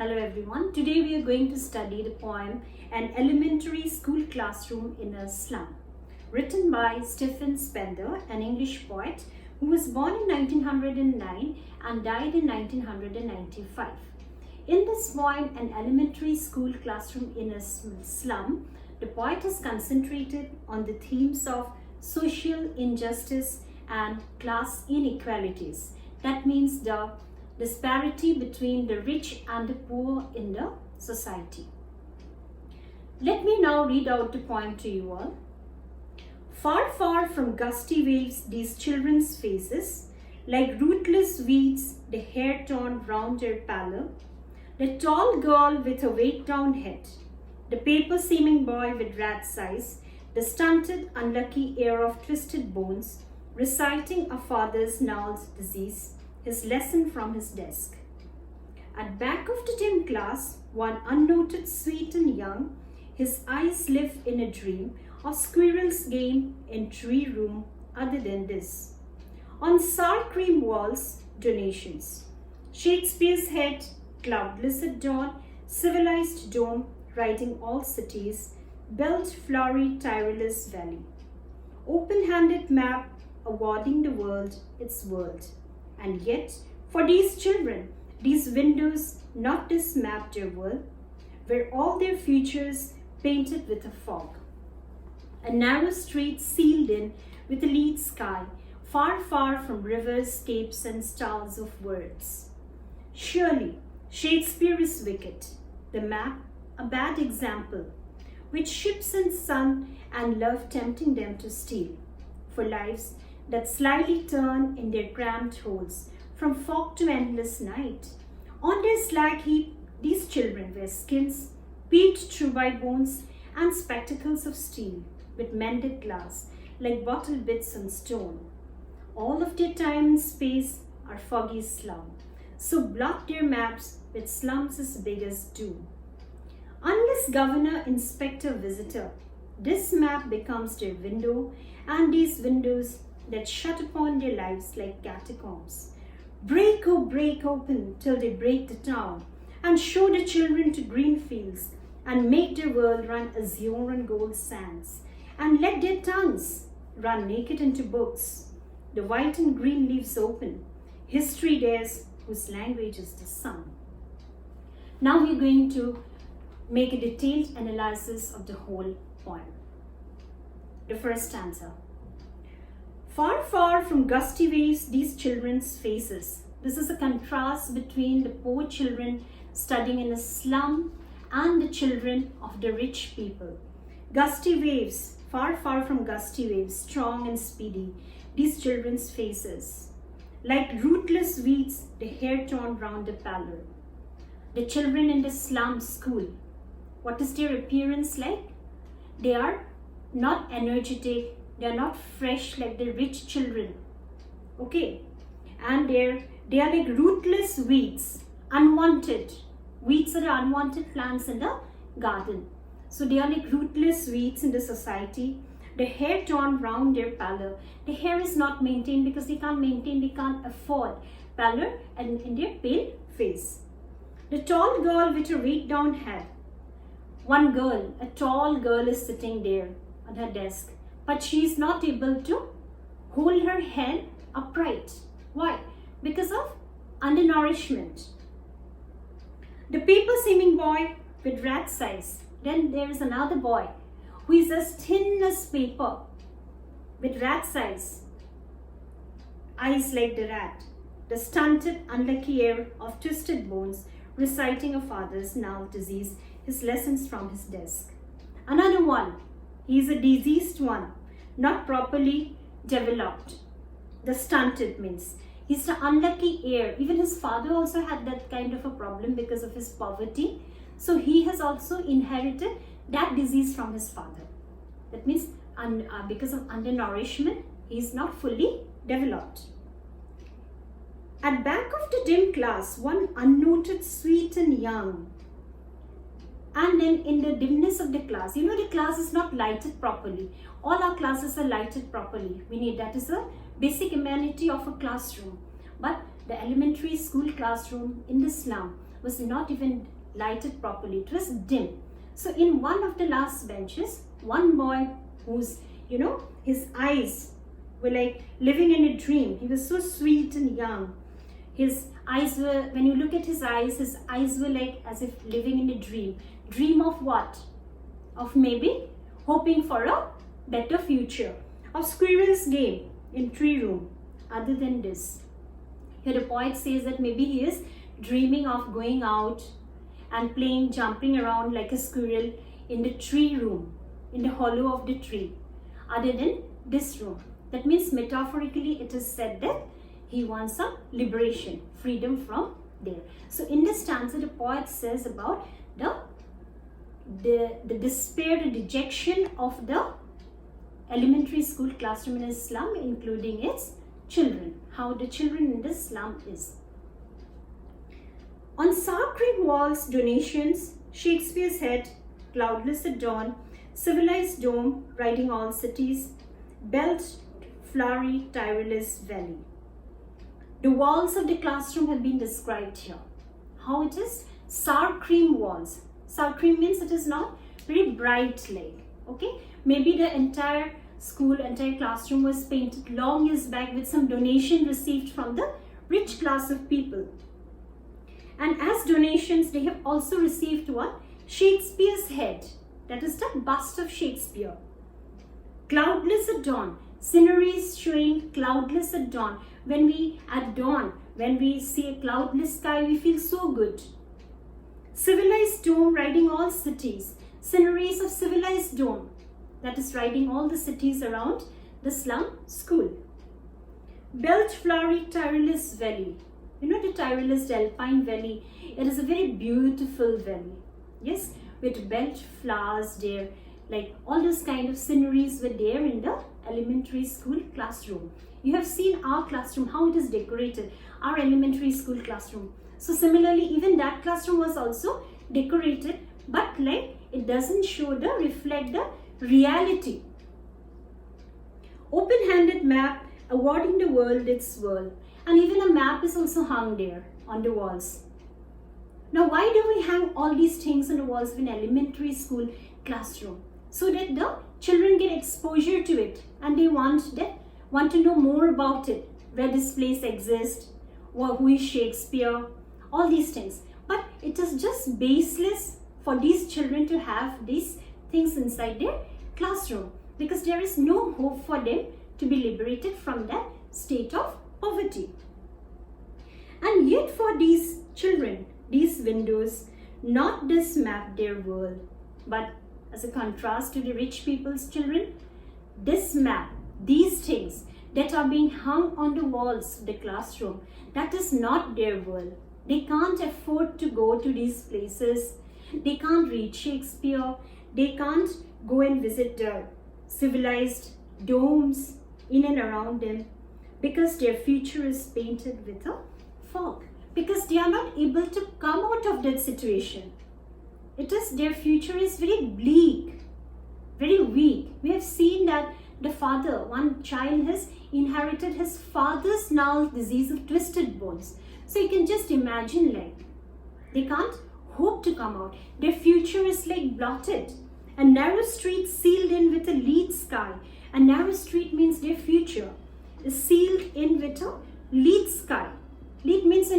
Hello everyone. Today we are going to study the poem An Elementary School Classroom in a Slum, written by Stephen Spender, an English poet who was born in 1909 and died in 1995. In this poem, An Elementary School Classroom in a Slum, the poet has concentrated on the themes of social injustice and class inequalities. That means the disparity between the rich and the poor in the society. Let me now read out the poem to you all. Far, far from gusty waves, these children's faces, like rootless weeds, the hair torn round their pallor, the tall girl with a weighed-down head, the paper-seeming boy with rat's eyes, the stunted, unlucky heir of twisted bones, reciting a father's gnarled disease, his lesson from his desk. At back of the dim class, one unnoted, sweet and young, his eyes live in a dream of squirrel's game in tree room other than this. On sour cream walls, donations. Shakespeare's head, cloudless at dawn, civilized dome, riding all cities, built flowery tireless valley. Open-handed map, awarding the world its world. And yet, for these children, these windows not this map their world, were all their futures painted with a fog. A narrow street sealed in with a lead sky, far, far from rivers, capes, and stars of words. Surely, Shakespeare is wicked, the map a bad example, with ships and sun and love tempting them to steal, for lives that slyly turn in their cramped holes from fog to endless night. On their slag heap, these children wear skins, peeled through by bones, and spectacles of steel, with mended glass, like bottle bits on stone. All of their time and space are foggy slum, so blot their maps with slums as big as doom. Unless governor, inspector, visitor, this map becomes their window, and these windows that shut upon their lives like catacombs. Break, oh break open till they break the town, and show the children to green fields, and make their world run azure and gold sands, and let their tongues run naked into books. The white and green leaves open, history theirs whose language is the sun. Now we're going to make a detailed analysis of the whole poem. The first stanza. Far, far from gusty waves, these children's faces. This is a contrast between the poor children studying in a slum and the children of the rich people. Gusty waves, far, far from gusty waves, strong and speedy, these children's faces. Like rootless weeds, the hair torn round the pallor. The children in the slum school, what is their appearance like? They are not energetic, they are not fresh like the rich children. Okay. And they are like rootless weeds, unwanted. Weeds are the unwanted plants in the garden. So they are like rootless weeds in the society. The hair torn round their pallor. The hair is not maintained because they can't afford pallor and in their pale face. The tall girl with her weighed down head. One girl, a tall girl is sitting there on her desk, but she is not able to hold her head upright. Why? Because of undernourishment. The paper-seeming boy with rat's eyes. Then there is another boy who is as thin as paper with rat's eyes. Eyes like the rat. The stunted, unlucky heir of twisted bones, reciting a father's gnarled disease, his lessons from his desk. Another one. He is a diseased one, not properly developed. The stunted means he's the unlucky heir. Even his father also had that kind of a problem because of his poverty. So he has also inherited that disease from his father. That means because of undernourishment, he is not fully developed. At back of the dim class, one unnoted, sweet and young. And then in the dimness of the class, the class is not lighted properly. All our classes are lighted properly. That is a basic amenity of a classroom. But the elementary school classroom in the slum was not even lighted properly. It was dim. So in one of the last benches, one boy whose, his eyes were like living in a dream. He was so sweet and young. His eyes were, when you look at his eyes were like as if living in a dream. Dream of what? Of maybe hoping for a better future. Of squirrel's game in tree room. Other than this, here the poet says that maybe he is dreaming of going out and playing, jumping around like a squirrel in the tree room, in the hollow of the tree, other than this room. That means metaphorically it is said that he wants some liberation, freedom from there. So in this stanza, the poet says about the despair, the dejection of the elementary school classroom in a slum, including its children, how the children in the slum is. On sour cream walls, donations, Shakespeare's head, cloudless at dawn, civilized dome, riding all cities, belt, flowery, tireless valley. The walls of the classroom have been described here. How it is? Sour cream walls. Sour cream means it is not very bright like, okay? Maybe the entire school, entire classroom was painted long years back with some donation received from the rich class of people. And as donations, they have also received what? Shakespeare's head. That is the bust of Shakespeare. Cloudless at dawn. Sceneries showing cloudless at dawn. When we see a cloudless sky, we feel so good. Civilized dome riding all cities. Sceneries of civilized dome. That is riding all the cities around the slum school. Belt flowery tireless valley. You know the tireless alpine valley. It is a very beautiful valley. Yes, with belt flowers there. Like all those kind of sceneries were there in the elementary school classroom. You have seen our classroom, how it is decorated. Our elementary school classroom. So similarly, even that classroom was also decorated. But like it doesn't reflect the reality. Open-handed map awarding the world its world. And even a map is also hung there on the walls. Now, why do we hang all these things on the walls of an elementary school classroom? So that the children get exposure to it and they want to know more about it, where this place exists, who is Shakespeare, all these things. But it is just baseless for these children to have these things inside their classroom because there is no hope for them to be liberated from that state of poverty. And yet for these children, these windows, not this map their world, but as a contrast to the rich people's children, this map, these things that are being hung on the walls of the classroom, that is not their world. They can't afford to go to these places. They can't read Shakespeare. They can't go and visit the civilized domes in and around them because their future is painted with a fog. Because they are not able to come out of that situation. Their future is very bleak, very weak. We have seen that the father, one child has inherited his father's now disease of twisted bones. So you can just imagine like, they can't hope to come out. Their future is like blotted. A narrow street sealed in with a lead sky. A narrow street means their future is sealed in with a lead sky. Lead means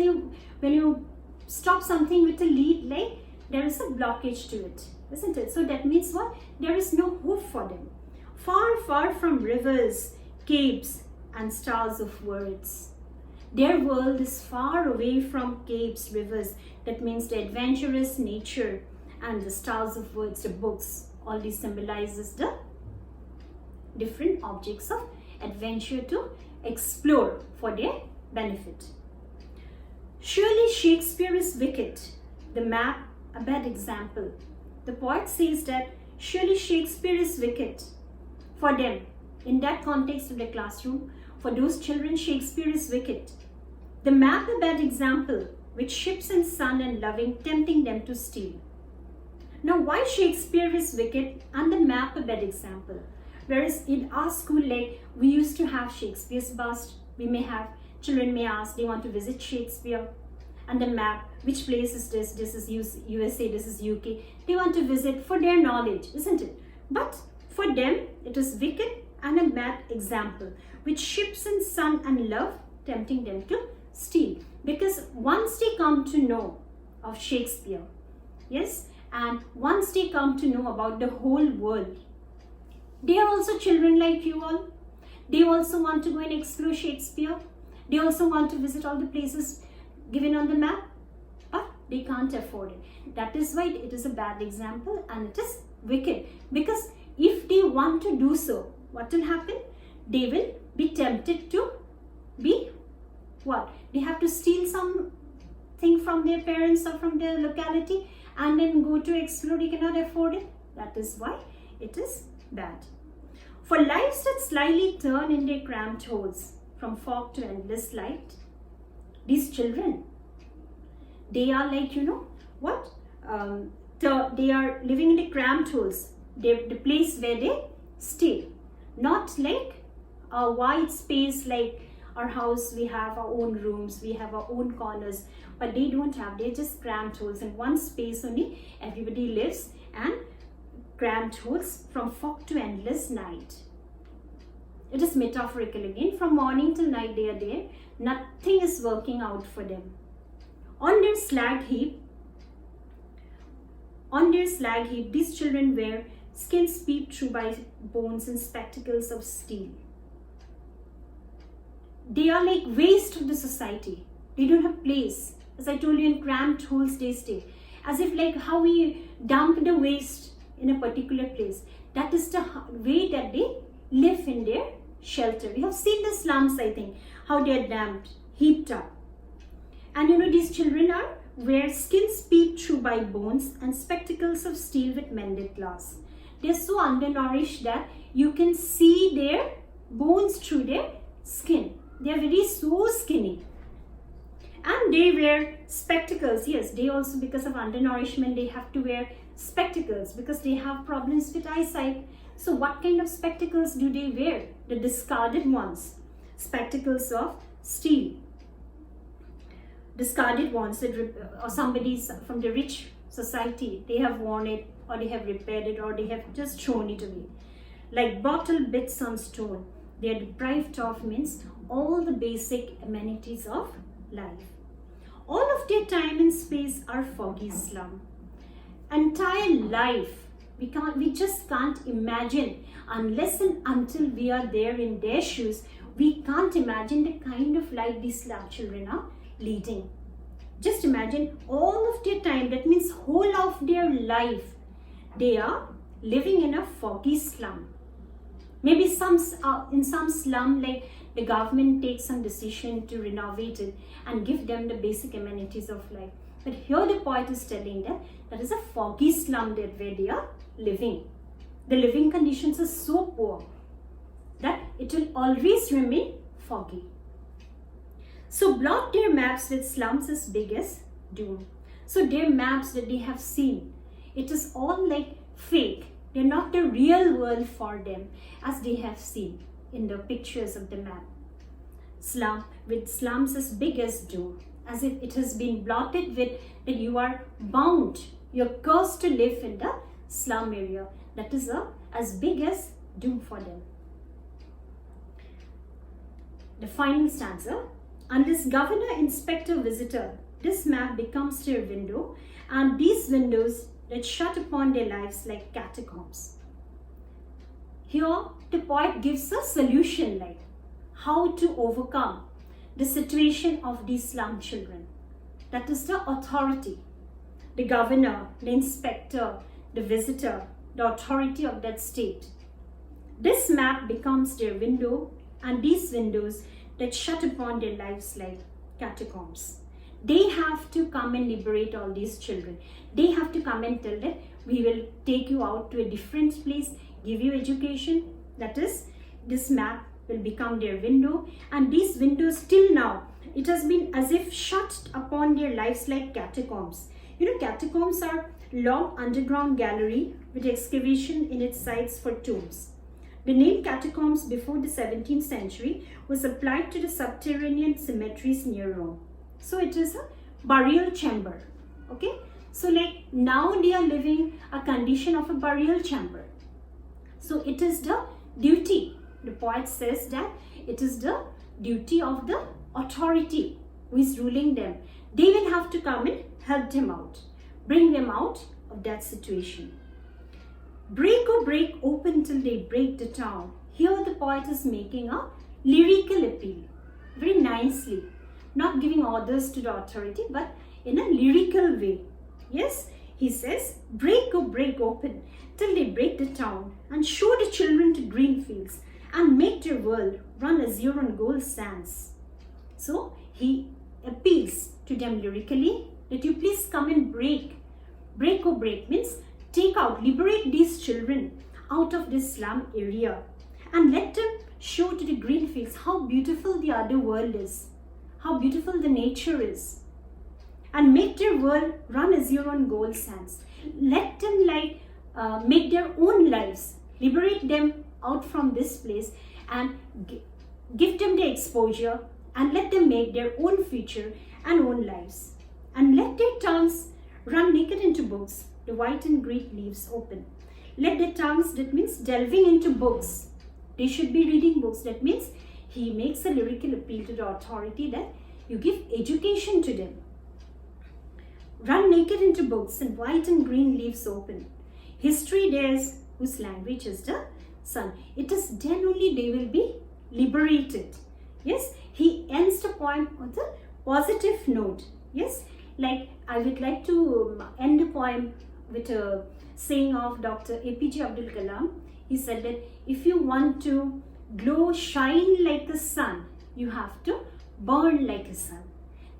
when you stop something with a lead, like there is a blockage to it, isn't it? So that means what? There is no hope for them. Far, far from rivers, capes, and stars of words. Their world is far away from capes, rivers. That means the adventurous nature and the stars of words, the books. All these symbolizes the different objects of adventure to explore for their benefit. Surely Shakespeare is wicked. The map, a bad example. The poet says that surely Shakespeare is wicked. For them, in that context of the classroom, for those children, Shakespeare is wicked. The map, a bad example, with ships and sun and loving tempting them to steal. Now, why Shakespeare is wicked and the map a bad example? Whereas in our school, like we used to have Shakespeare's bust, children may ask, they want to visit Shakespeare. and the map, which place is this, this is USA, this is UK. They want to visit for their knowledge, isn't it? But for them, it is wicked and a bad example, which ships in sun and love, tempting them to steal. Because once they come to know of Shakespeare, yes, and once they come to know about the whole world, they are also children like you all. They also want to go and explore Shakespeare. They also want to visit all the places given on the map, but they can't afford it. That is why it is a bad example and it is wicked. Because if they want to do so, what will happen? They will be tempted to be what? They have to steal something from their parents or from their locality and then go to explore. They cannot afford it. That is why it is bad. For lives that slyly turn in their cramped holes, from fog to endless light, these children, they are like, what? They are living in the cramped holes, the place where they stay. Not like a wide space like our house, we have our own rooms, we have our own corners, but they don't have, they're just cramped holes. In one space only, everybody lives, and cramped holes from fog to endless night. It is metaphorical again. From morning till night they are there. Nothing is working out for them. On their slag heap, these children wear skins peeped through by bones and spectacles of steel. They are like waste of the society. They don't have place. As I told you, in cramped holes they stay. As if like how we dump the waste in a particular place. That is the way that they live in their shelter. You have seen the slums, I think, how they are damped, heaped up. And these children wear skins peeped through by bones and spectacles of steel with mended glass. They are so undernourished that you can see their bones through their skin. They are so skinny. And they wear spectacles. Yes, they also, because of undernourishment, they have to wear spectacles because they have problems with eyesight. So what kind of spectacles do they wear? The discarded ones. Spectacles of steel. Discarded ones, or somebody from the rich society, they have worn it, or they have repaired it, or they have just thrown it away. Like bottle bits on stone, they are deprived of means all the basic amenities of life. All of their time and space are foggy slum. Entire life, we just can't imagine, unless and until we are there in their shoes, we can't imagine the kind of life these slum children are leading. Just imagine all of their time, that means whole of their life, they are living in a foggy slum. Maybe in some slum, like the government takes some decision to renovate it and give them the basic amenities of life. But here the poet is telling that is a foggy slum where they are living. The living conditions are so poor that it will always remain foggy. So blot their maps with slums as big as doom. So their maps that they have seen, it is all like fake. They're not the real world for them as they have seen in the pictures of the map. With slums as big as doom, as if it has been blotted with that you are bound, you're cursed to live in the slum area. That is as big as doom for them. The final stanza. Unless governor, inspector, visitor, this map becomes their window, and these windows that shut upon their lives like catacombs. Here the poet gives a solution, like how to overcome the situation of these slum children. That is the authority, the governor, the inspector, the visitor, the authority of that state. This map becomes their window, and these windows that shut upon their lives like catacombs. They have to come and liberate all these children. They have to come and tell that we will take you out to a different place, give you education. That is, this map will become their window, and these windows till now, it has been as if shut upon their lives like catacombs. Catacombs are long underground gallery with excavation in its sides for tombs. The name catacombs before the 17th century was applied to the subterranean cemeteries near Rome. So it is a burial chamber. Okay, so like now they are living a condition of a burial chamber. So it is the duty, the poet says that it is the duty of the authority who is ruling them. They will have to come and help them out, bring them out of that situation. Break, oh break open till they break the town. Here the poet is making a lyrical appeal, very nicely, not giving orders to the authority, but in a lyrical way. Yes, he says, break, oh break open till they break the town, and show the children to green fields, and make their world run azure on gold sands. So he appeals to them lyrically that you please come and break. Break, oh break means take out, liberate these children out of this slum area, and let them show to the green fields how beautiful the other world is, how beautiful the nature is, and make their world run azure on gold sands. Let them make their own lives, liberate them out from this place, and give them the exposure, and let them make their own future and own lives, and let their tongues run naked into books, the white and green leaves open. Let their tongues, that means delving into books. They should be reading books. That means he makes a lyrical appeal to the authority that you give education to them. Run naked into books and white and green leaves open. History theirs whose language is the sun. It is then only they will be liberated. Yes, he ends the poem on the positive note. Yes, like I would like to end the poem with a saying of Dr. APJ Abdul Kalam. He said that if you want to glow, shine like the sun, you have to burn like a sun.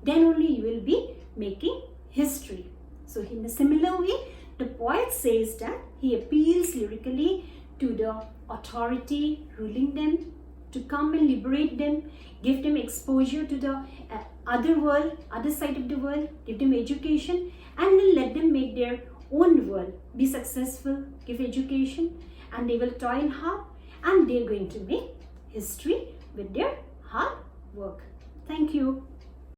Then only you will be making history. So in a similar way, the poet says that he appeals lyrically to the authority ruling them to come and liberate them, give them exposure to the other world, other side of the world, give them education, and then let them make their own world, be successful, give education, and they will toil hard, and they are going to make history with their hard work. Thank you.